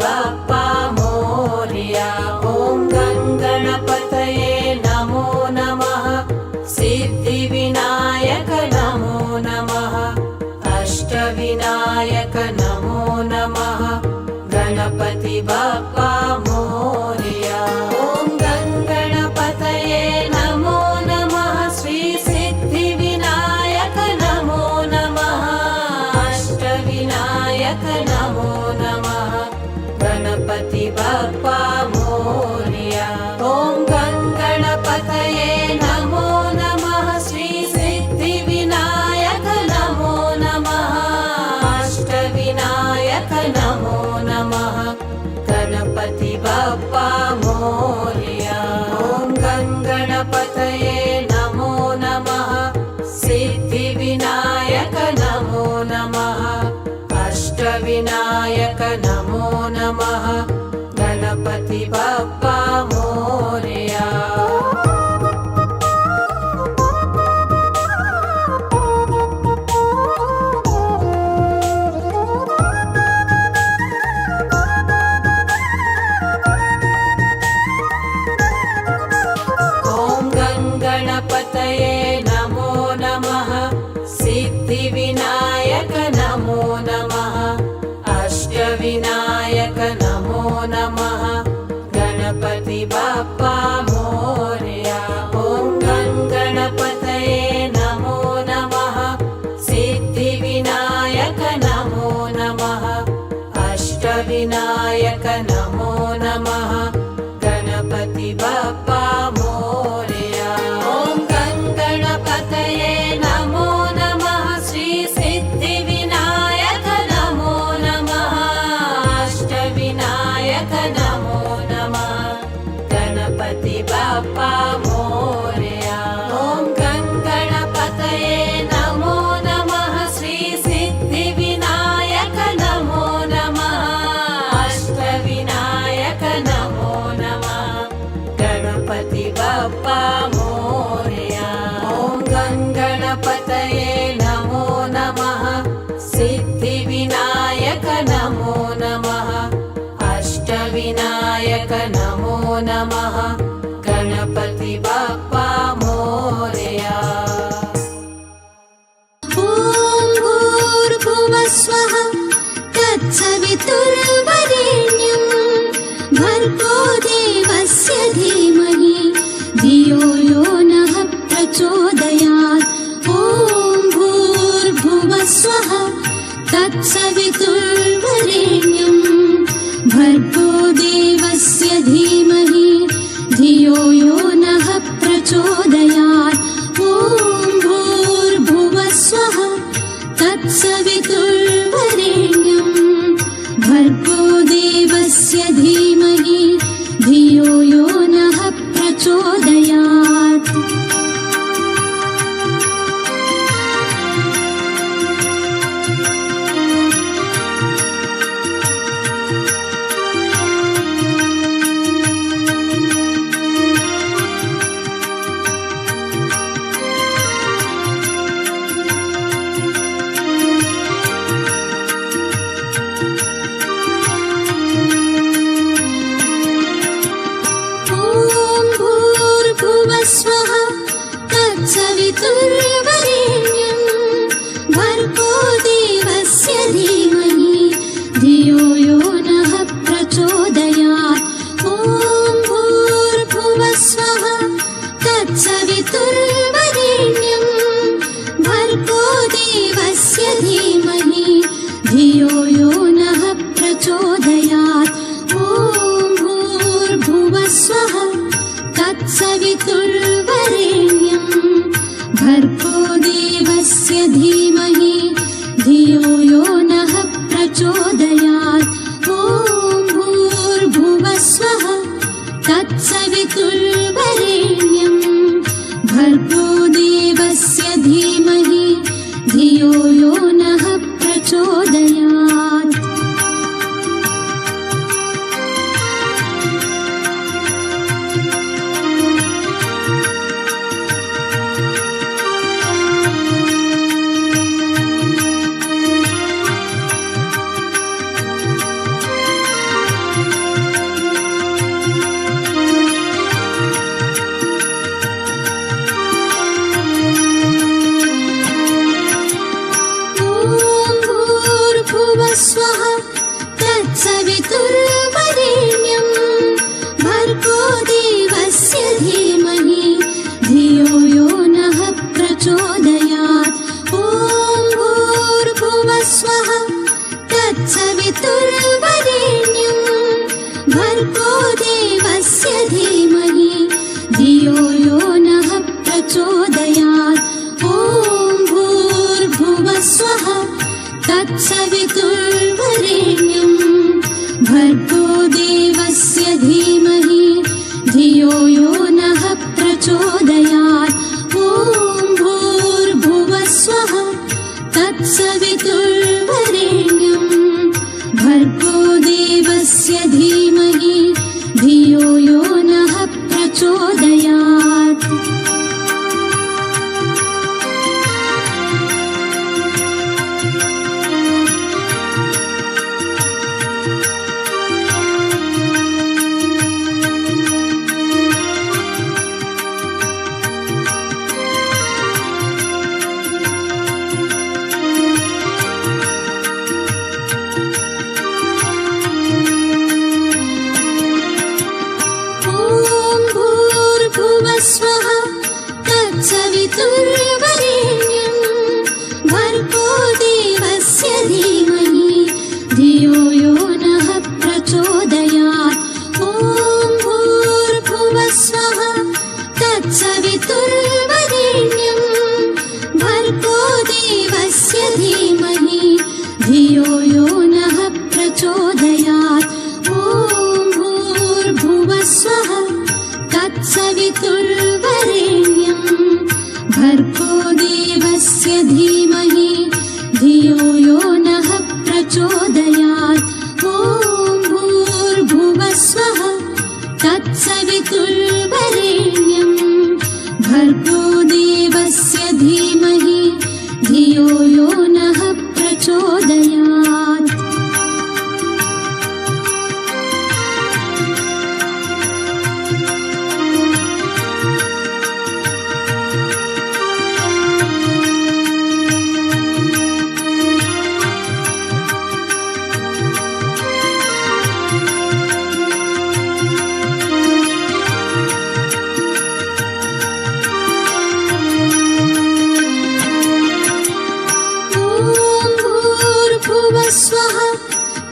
बाप्पा मोरया। ॐ गणपतये नमो नमः। सिद्धिविनायक नमो नमः। अष्टविनायक नमो नमः। गणपति बाप्पा मोरया। ॐ गणपतये नमो नमः। श्री सिद्धिविनायक नमो नमः। अष्टविनायक नमो नमः। गणपति बाप्पा मोरया। ॐ गणपतये नमो नमः। श्री सिद्धिविनायक नमो नमः। अष्टविनायक नमो नमः। गणपति बाप्पा मोरया। ॐ गणपतये नमो नमः। सिद्धिविनायक नमो नमः। अष्टविनायक नमो नमः। गणपति बाप्पा मोरया। गणपतये नमो नमः। सिद्धिविनायक नमो नमः। अष्टविनायक नमो नमः। गणपति बाप्पा मोरया। ॐ गणपतये नमो नमः। सिद्धिविनायक नमो नमः। अष्टविनायक नमो नमः। गणपति बाप्पा मोरया। ॐ गणपतये नमो नमः। श्री सिद्धिविनायक नमो नमः। अष्टविनायक नमो नमः। गणपति बाप्पा मोरया। ॐ गणपतये नमो नमः। श्री सिद्धिविनायक नमो नमः। अष्टविनायक नमो नमः। गणपति बाप्पा मोरया। ॐ गणपतये नमो नमः। सिद्धिविनायक नमो नमः। अष्टविनायक नमो नमः। गणपति बाप्पा मोरया। ॐ भूर्भुवस्वः तत्सवितुर्वरेण्यं भर्गो देवस्य धीमहि धियो यो नः प्रचोदयात्। ॐ भूर्भुवस्वः तत्सवितुर्वरेण्यं भर्गो देवस्य धीमहि धियो यो नः प्रचोदयात्। ॐ भूर्भुवस्वः तत्सवितुर्वरेण्यं भर्गो देवस्य धीमहि धियो यो नः प्रचोदयात्। स्वः तत्सवितुर्वरेण्यं भर्गो देवस्य धीमहि धियो यो नः प्रचोदयात्। ॐ भूर्भुवस्वः तत्सवितुर्वरेण्यं भर्गो देवस्य धीमहि धियो यो नः प्रचोदयात्। ॐ भूर्भुवस्वः तत्सवितुर्वरेण्यं भर्गो देवस्य धीमहि धियो यो नः प्रचोदयात्। ॐ भूर्भुवस्वः तत्सवितुर्वरेण्यं भर्गो देवस्य धीमहि धियो यो नः प्रचोदयात्। तत्सवितुर्वरेण्यं भर्गो देवस्य धीमहि धियो यो नः प्रचोदयात्। स्वः तत्सवितुर्वरेण्यं भर्गो देवस्य धीमहि धियो यो नः प्रचोदयात्। ॐ भूर्भुवः स्वः तत्सवितुर्वरेण्यं भर्गो देवस्य धीमहि धियो यो नः प्रचोदयात्। ॐ भूर्भुवः स्वः तत्सवितुर्वरेण्यं भर्गो देवस्य धीमहि धियो यो नः प्रचोदयात्। ॐ भूर्भुवः स्वः तत्सवितुर्वरेण्यं भर्गो देवस्य धीमहि धियो यो नः प्रचोदयात्। स्वः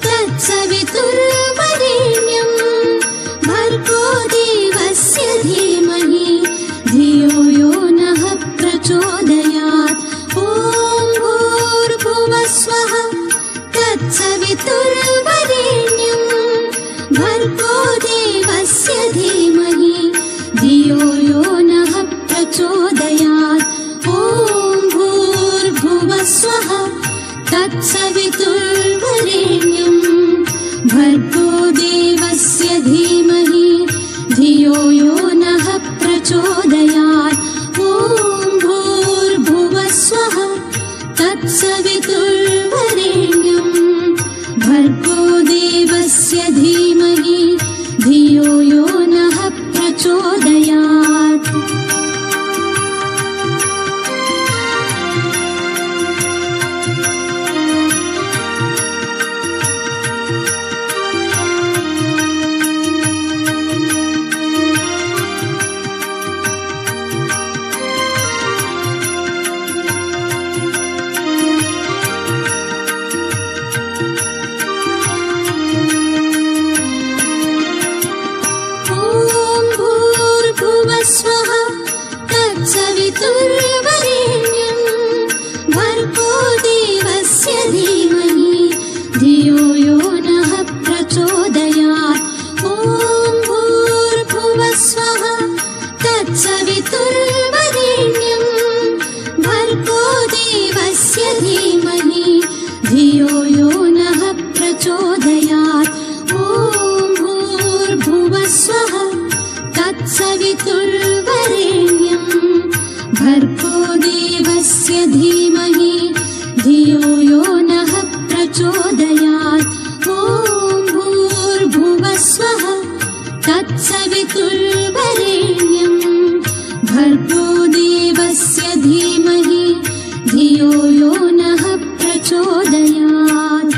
तत्सवितुर्वरेण्यं भर्गो देवस्य धीमहि धियो यो नः प्रचोदयात्। ॐ भूर्भुवः स्वः तत्सवितुर्वरेण्यं भर्गो देवस्य धीमहि धियो यो नः प्रचोदयात्। ॐ भूर्भुवः स्वः तत्सवितुर्वरेण्यं भर्गो देवस्य धीमहि धियो यो नः प्रचोदयात्। ॐ भूर्भुवः स्वः तत्सवितुर्वरेण्यं भर्गो देवस्य धीमहि धियो यो नः प्रचोदयात्। स्वः तत्सवितुर्वरेण्यं भर्गो देवस्य धीमहि धियो यो नः प्रचोदयात्। ॐ भूर्भुवः स्वः तत्सवितुर्वरेण्यं भर्गो देवस्य धीमहि धियो यो नः प्रचोदयात्। ॐ भूर्भुवः स्वः तत्सवितुर्वरेण्यं भर्गो देवस्य धीमहि धियो यो नः प्रचोदयात्। ॐ भूर्भुवः स्वः तत्सवितुर्वरेण्यं भर्गो देवस्य धीमहि धियो यो नः प्रचोदयात्।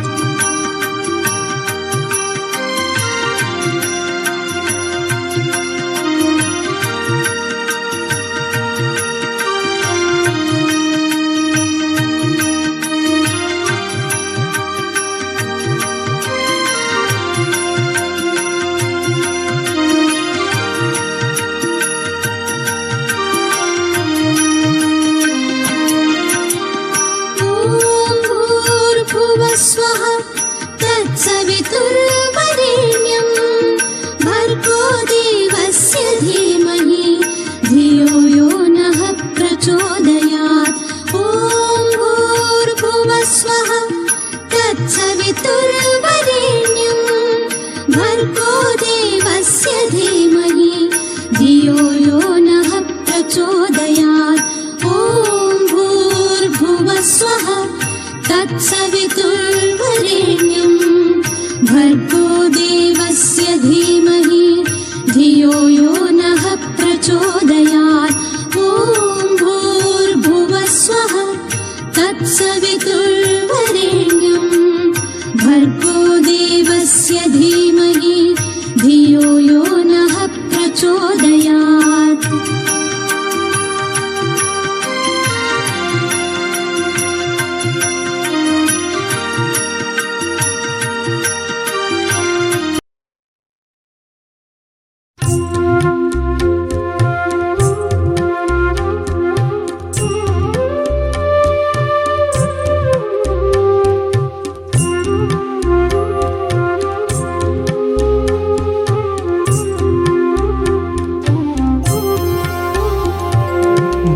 स्वः तत्सवितुर्वरेण्यं भर्गो देवस्य धीमहि धियो यो नः प्रचोदयात्। ॐ भूर्भुवः स्वहा तत्सवितुर्वरेण्यं भर्गो देवस्य धीमहि धियो यो नः प्रचोदयात्। ॐ भूर्भुवः स्वः तत्सवितुर्वरेण्यं भर्गो देवस्य धीमहि धियो यो नः प्रचोदयात्।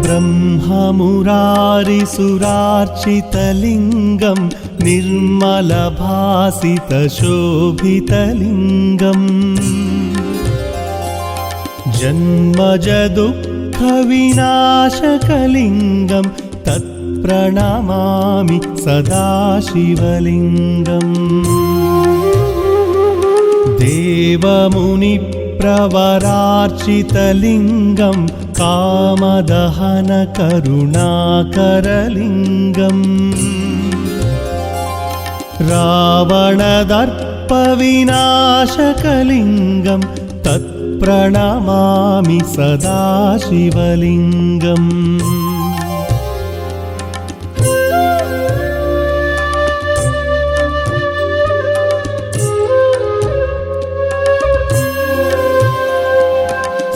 ब्रह्ममुरारिसुरार्चितलिङ्गं निर्मलभासितशोभितलिङ्गम् जन्मजदुःखविनाशकलिङ्गं तत्प्रणमामि सदा शिवलिङ्गम्। देवमुनिप्रवरार्चितलिङ्गं कामदहनकरुणाकरलिङ्गम् रावणदर्पविनाशकलिङ्गं तत्प्रणमामि सदा शिवलिङ्गम्।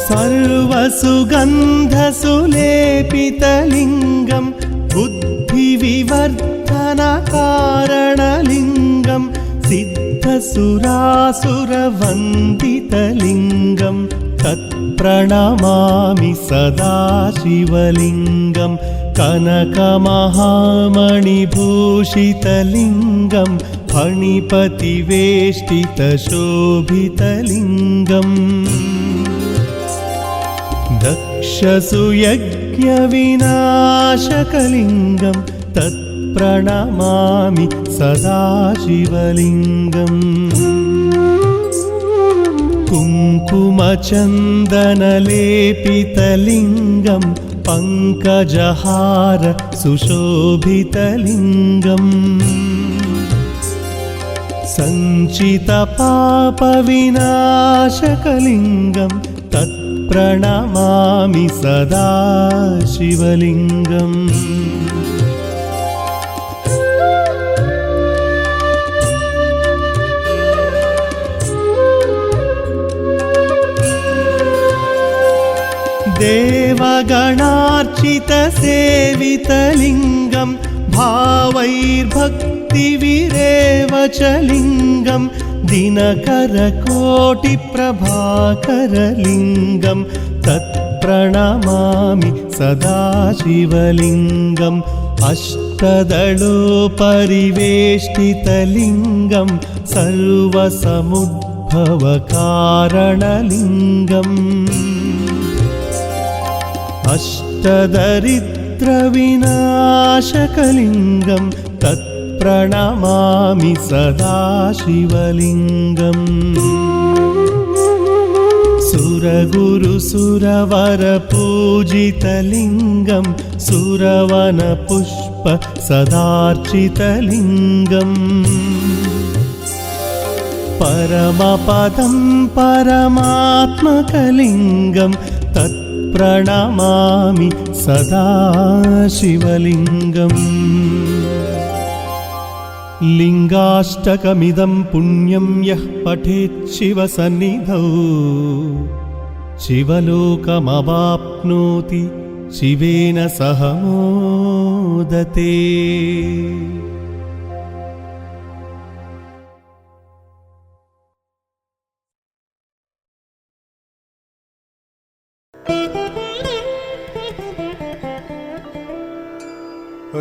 सर्वसुगन्धसुलेपितलिङ्गं बुद्धिविवर्धनकारणलिङ्गं सिद्धसुरासुरवन्दितलिङ्गं तत्प्रणमामि सदा शिवलिङ्गं। कनकमहामणिभूषितलिङ्गं फणिपतिवेष्टितशोभितलिङ्गम् दक्षसुयज्ञविनाशकलिङ्गं तत्प्रणमामि सदा शिवलिङ्गम्। कुङ्कुमचन्दनलेपितलिङ्गं पङ्कजहार सुशोभितलिङ्गम् सञ्चितपापविनाशकलिङ्गं तत्प्रणमामि सदा शिवलिङ्गम्। देवगणार्चितसेवितलिङ्गं भावैर्भक्तिविरेवचलिङ्गं दिनकरकोटिप्रभाकरलिङ्गं तत्प्रणमामि सदा शिवलिङ्गम्। अष्टदलोपरिवेष्टितलिङ्गं सर्वसमुद्भवकारणलिङ्गम् अष्टदरिद्रविनाशकलिङ्गं तत्प्रणमामि सदा शिवलिङ्गम्। सुरगुरुसुरवरपूजितलिङ्गं सुरवनपुष्प सदार्चितलिङ्गम् परमपदं परमात्मकलिङ्गं तत्प्रणमामि सदा शिवलिङ्गम्। लिङ्गाष्टकमिदं पुण्यं यः पठेत् शिवसन्निधौ शिवलोकमवाप्नोति शिवेन सह मोदते।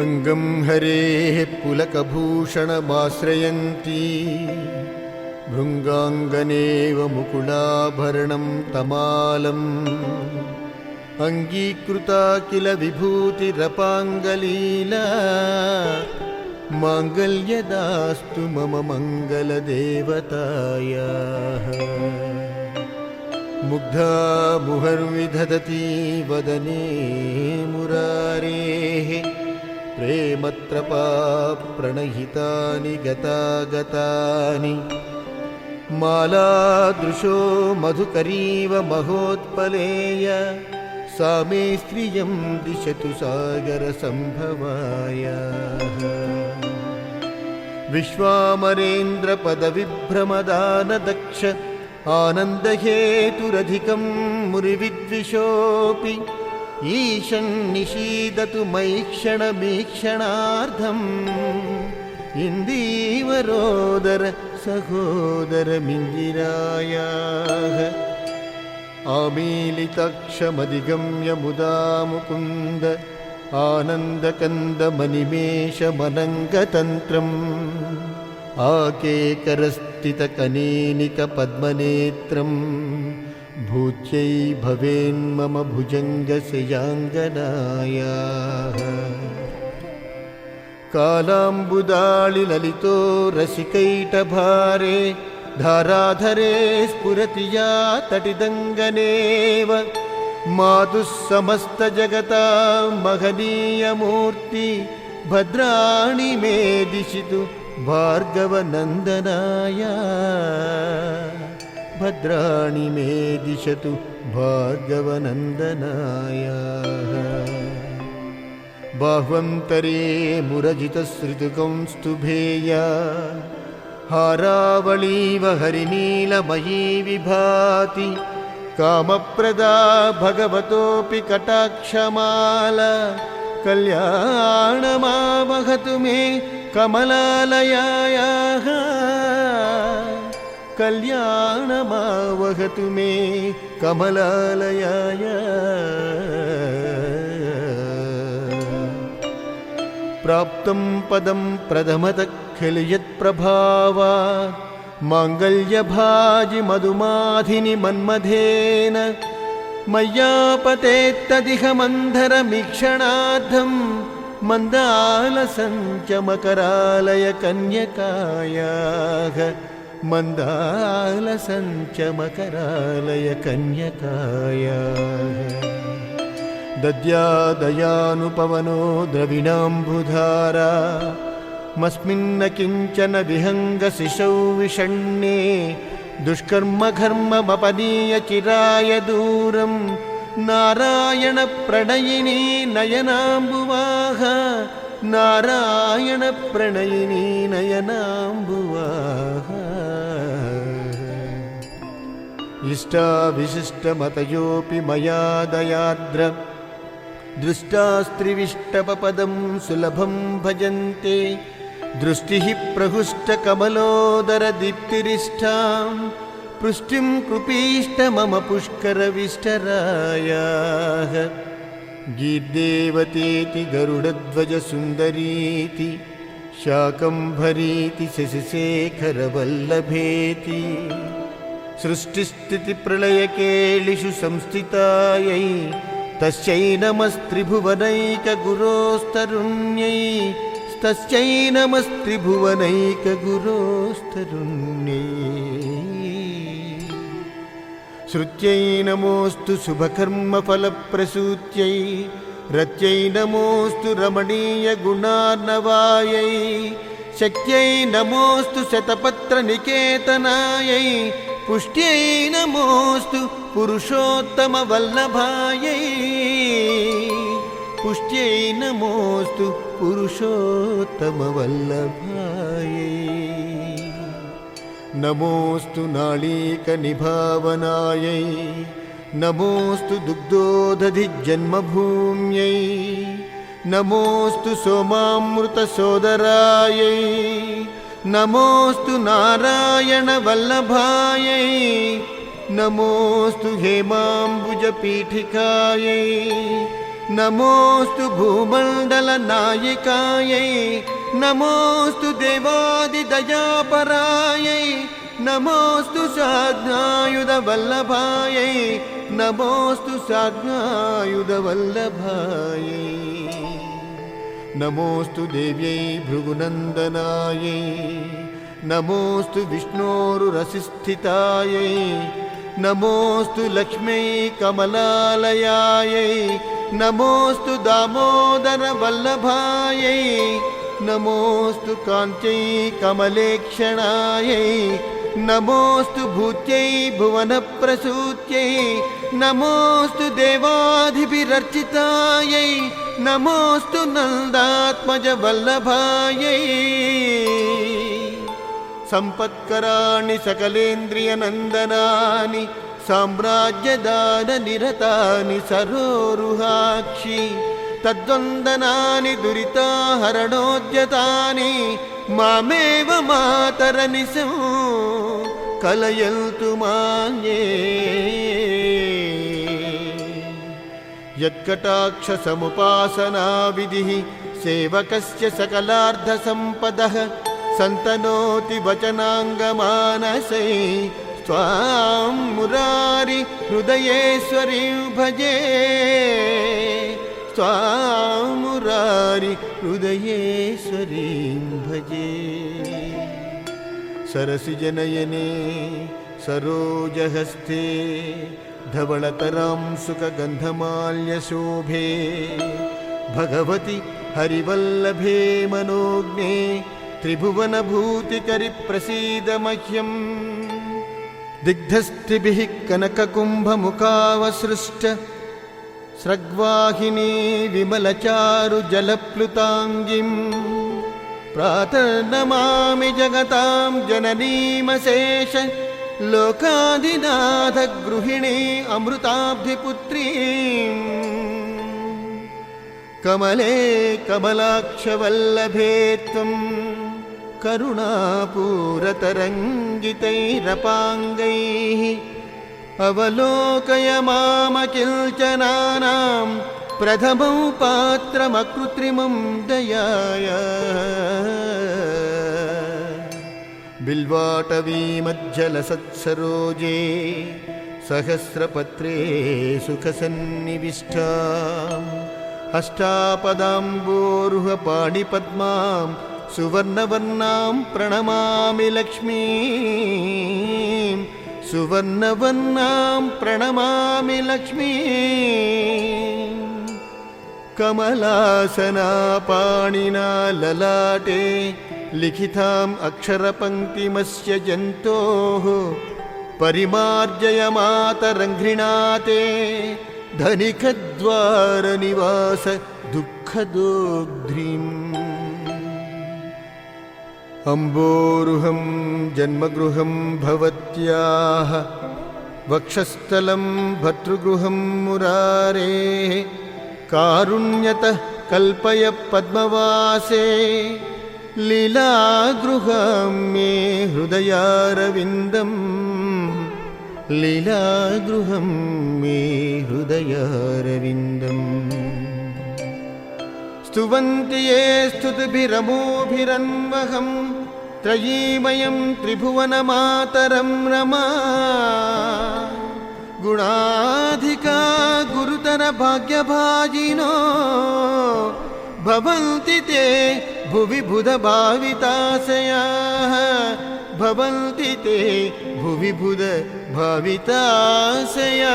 अंगं हरेः पुलकभूषणमाश्रयन्ती भृङ्गाङ्गनेव मुकुलाभरणं तमालम् अंगीकृता किल विभूतिरपाङ्गलीला माङ्गल्यदास्तु मम मङ्गलदेवतायाः मुग्धा मुहुर्विदधती वदने मुरारेः प्रेमत्रपा प्रणहितानि गतागतानि मालादृशो मधुकरीव महोत्पलेय सा मे स्त्रियं दिशतु सागरसम्भवायाः विश्वामरेन्द्रपदविभ्रमदानदक्ष आनन्दहेतुरधिकं मुरिविद्विषोऽपि ईशन्निषीदतु मैक्षणमीक्षणार्धम् इन्दीवरोदर सहोदरमिन्दिरायाः आमीलिताक्षमधिगम्य मुदा मुकुन्द आनन्दकन्दमनिमेषमनङ्गतन्त्रम् आकेकरस्थितकनेनिकपद्मनेत्रम् भूत्यै भवेन्मम भुजङ्गशयाङ्गनायाः कालाम्बुदाळिललितो रसिकैटभारे धाराधरे स्फुरति या तटिदङ्गनेव मातुः समस्तजगतां महनीयमूर्ति भद्राणि मे दिशितु भार्गवनन्दनाय भद्राणि मे दिशतु भार्गवनन्दनाय बाह्वन्तरे मुरजितश्रुतकौस्तुभेया हारावळीव हरिनीलमयी विभाति कामप्रदा भगवतोऽपि कटाक्षमाला कल्याणमावहतु मे कमलालयायाः कल्याणमावहतु मे कमलालयाय प्राप्तं पदं प्रथमतखिलयत्प्रभावा माङ्गल्यभाजि मधुमाधिनि मन्मथेन मय्यापतेत्तदिह मन्धरमीक्षणार्थं मन्दालसञ्चमकरालय कन्यकायाः मन्दालसञ्चमकरालय कन्यकायाः दद्यादयानुपवनो द्रविणाम्बुधारा मस्मिन्न किञ्चन विहङ्गशिशौ विषण्णे दुष्कर्मघर्ममपनीय चिराय दूरं नारायणप्रणयिनी नयनाम्बुवाः नारायणप्रणयिनी नयनाम्बुवाः इष्टाविशिष्टमतयोऽपि मया दयाद्र दृष्टास्त्रिविष्टपपदं सुलभं भजन्ते दृष्टिः प्रहुष्टकमलोदरदीप्तिरिष्टां पृष्टिं कृपीष्ट मम पुष्करविष्टरायाः गीर्देवतेति गरुडध्वजसुन्दरीति शाकम्भरीति शशिशेखरवल्लभेति सृष्टिस्थितिप्रलयकेलिषु संस्थितायै तस्यै नमस्त्रिभुवनैकगुरोस्तरुण्यै तस्यै नमस्त्रिभुवनैकगुरोस्तरुण्यै श्रुत्यै नमोऽस्तु शुभकर्मफलप्रसूत्यै रत्यै नमोऽस्तु रमणीयगुणार्णवायै शक्त्यै नमोऽस्तु शतपत्रनिकेतनायै पुष्ट्यै नमोऽस्तु पुरुषोत्तमवल्लभायै पुष्ट्यै नमोऽस्तु पुरुषोत्तमवल्लभायै नमोऽस्तु नाळीकनिभावनायै नमोऽस्तु दुग्धोदधिजन्मभूम्यै नमोऽस्तु सोमामृतसोदरायै नमोऽस्तु नारायणवल्लभायै नमोऽस्तु हेमाम्बुजपीठिकायै नमोऽस्तु भूमण्डलनायिकायै नमोऽस्तु देवादिदयापरायै नमोऽस्तु साध्यायुधवल्लभायै नमोऽस्तु साध्यायुधवल्लभायै नमोऽस्तु देव्यै भृगुनन्दनायै नमोऽस्तु विष्णोरुरसिस्थितायै नमोऽस्तु लक्ष्म्यै कमलालयायै नमोऽस्तु दामोदरवल्लभायै नमोऽस्तु कान्त्यै कमलेक्षणायै नमोऽस्तु भूत्यै भुवनप्रसूत्यै नमोऽस्तु देवादिभिरर्चितायै नमोऽस्तु नन्दात्मजवल्लभायै सम्पत्कराणि सकलेन्द्रियनन्दनानि साम्राज्यदाननिरतानि सरोरुहाक्षि तद्वन्दनानि दुरिताहरणोद्यतानि मामेव मातरनिशं कलयन्तु मान्ये यत्कटाक्षसमुपासनाविधिः सेवकस्य सकलार्धसम्पदः सन्तनोति वचनाङ्गमानसै त्वां मुरारि हृदयेश्वरीं भजे त्वां मुरारि हृदयेश्वरीं भजे सरसिजनयने सरोजहस्ते धवळतरां सुखगन्धमाल्यशोभे भगवति हरिवल्लभे मनोज्ञे त्रिभुवनभूतिकरि प्रसीद मह्यम् दिग्धस्त्रिभिः कनककुम्भमुखावसृष्ट स्रग्वाहिनी विमलचारु जलप्लुताङ्गिम् प्रातर्नमामि जगतां जननीमशेष लोकाधिनाथ गृहिणी अमृताब्धिपुत्रीम् कमले कमलाक्षवल्लभे त्वं करुणापूरतरङ्गितैरपाङ्गैः अवलोकय मामकिल्चनानां प्रथमं पात्रमकृत्रिमं दयाय बिल्वाटवीमज्जलसत्सरोजे सहस्रपत्रे सुखसन्निविष्टाम् अष्टापदाम्बोरुहपाणिपद्मां सुवर्णवर्णां प्रणमामि लक्ष्मीं सुवर्णवर्णां प्रणमामि लक्ष्मीं कमलासना पाणिना ललाटे लिखिताम् अक्षरपङ्क्तिमस्य जन्तोः परिमार्जय मातरङ्घ्रिणाते धनिकद्वारनिवास दुःखदोग्ध्रीम् अम्बोरुहं जन्मगृहं भवत्याः वक्षस्थलं भर्तृगृहं मुरारेः कारुण्यतः कल्पय पद्मवासे लीलागृहं मे हृदयारविन्दम् लीलागृहं मे हृदयारविन्दम् स्तुवन्ति ये स्तुतिभिरमोभिरन्वहं त्रयीमयं त्रिभुवनमातरं रमा गुणाधिका गुरुतर भाग्यभाजिनो भवन्ति ते भुवि बुधभाविताशयाः भवन्ति ते भुवि बुध भाविताशयाः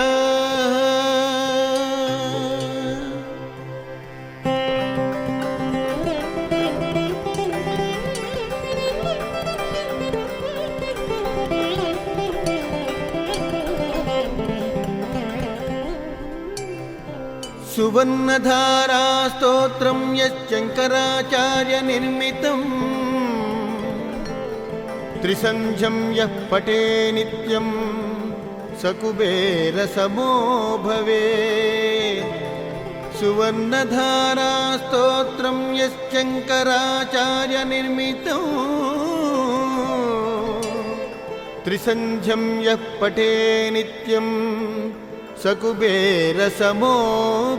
सुवर्णधारा स्तोत्रं यश्शङ्कराचार्य निर्मितम् त्रिसन्ध्यं यः पठे नित्यं स कुबेरसमो भवेत् सुवर्णधारा स्तोत्रं यश्शङ्कराचार्य निर्मितम् त्रिसन्ध्यं यः पठे नित्यं स कुबेरसमो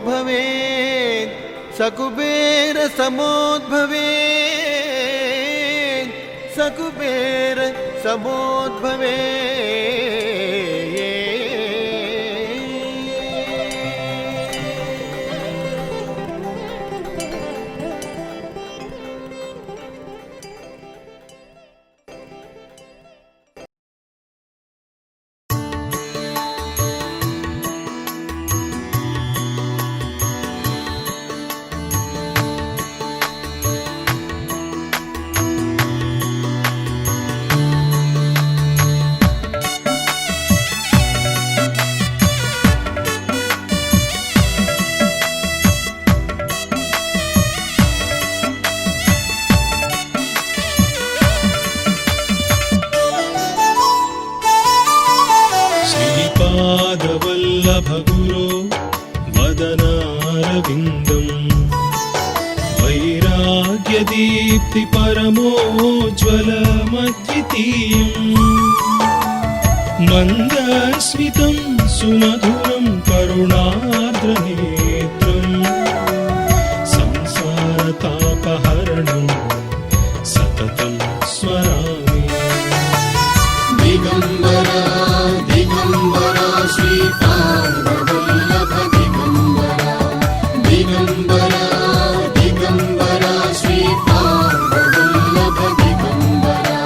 भवेत् स कुबेरसमोद्भवेत् स कुबेर समोद्भवे श्रीपादवल्लभगुरो वदनारविन्दम् वैराग्यदीप्ति परमोज्ज्वलमद्वितीयम् मन्दस्मितं सुमधुरं करुणार्द्रनेत्रम् संसारतापहरणं सततं स्मरामि। दिगम्बरा दिगम्बरा श्रीपादवल्लभ दिगम्बरा दिगम्बरा दिगम्बरा श्रीपादवल्लभ दिगम्बरा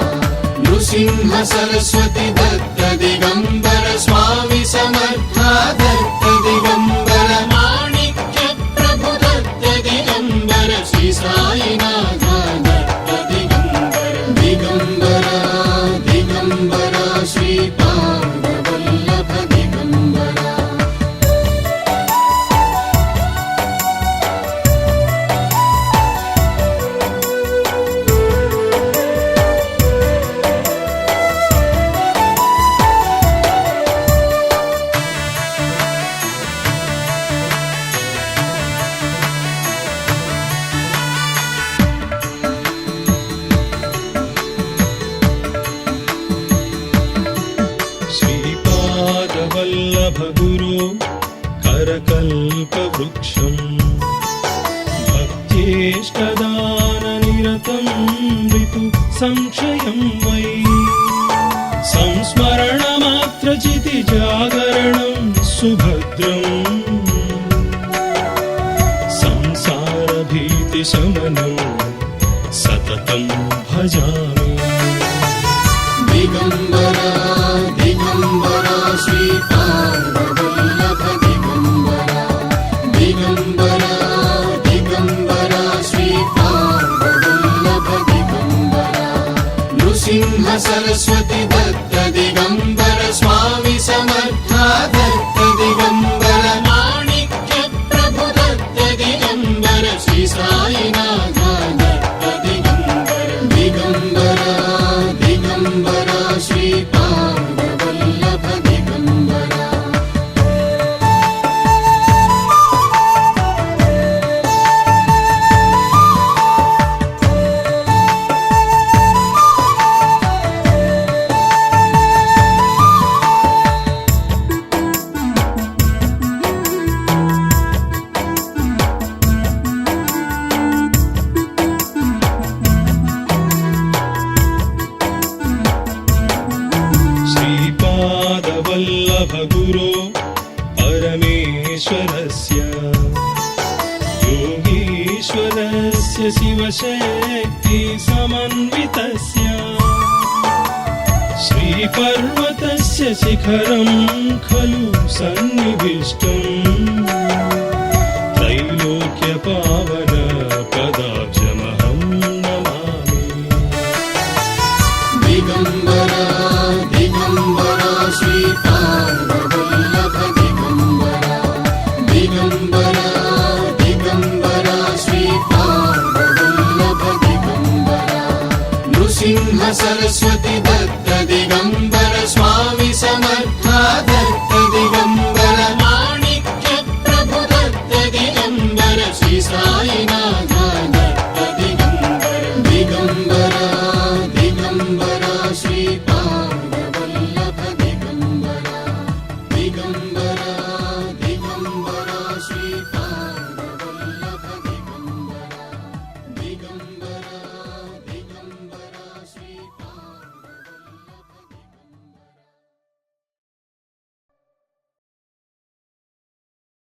नृसिंह सरस्वती दत्त दिगम्बर स्वामी समर्था दत्त दिगम्बर माणिक्य प्रभु दत्त दिगम्बर श्री साईनाथ दत्त दिगम्बर दिगम्बरा दिगम्बरा श्रीपादवल्लभ दिगम्बरा श्रीपादवल्लभगुरो करकल्पवृक्षम् भक्त्येष्टदाननिरतं ऋतु संशयं वै संस्मरणमात्रचिति जागरणं सुभद्रम् संसारभीतिशमनं सततं भजामि। दिगम्बरा दिगम्बरा श्रीपादवल्लभ दिगम्बरा दिगम्बरा दिगम्बरा श्रीपादवल्लभ दिगम्बरा नृसिंह सरस्वती दत्त दिगम्बर स्वामी समर्था दत्त दिगम्बर माणिक्य प्रभु दत्त दिगम्बर श्री साईनाथ दत्त दिगम्बर दिगम्बरा दिगम्बरा श्रीपादवल्लभ दिगम्बरा श्रीपादवल्लभगुरो परमेश्वरस्य योगीश्वरस्य शिवशक्ति समन्वितस्य श्रीपर्वतस्य शिखरं खलु सन्निविष्टम् त्रैलोक्यपावन पदाब्जमहं नमामि। दिगम्बरा दिगम्बरा श्रीपादवल्लभ दिगम्बरा दिगम्बरा दिगम्बरा श्रीपादवल्लभ दिगम्बरा नृसिंह सरस्वती दत्त दिगम्बर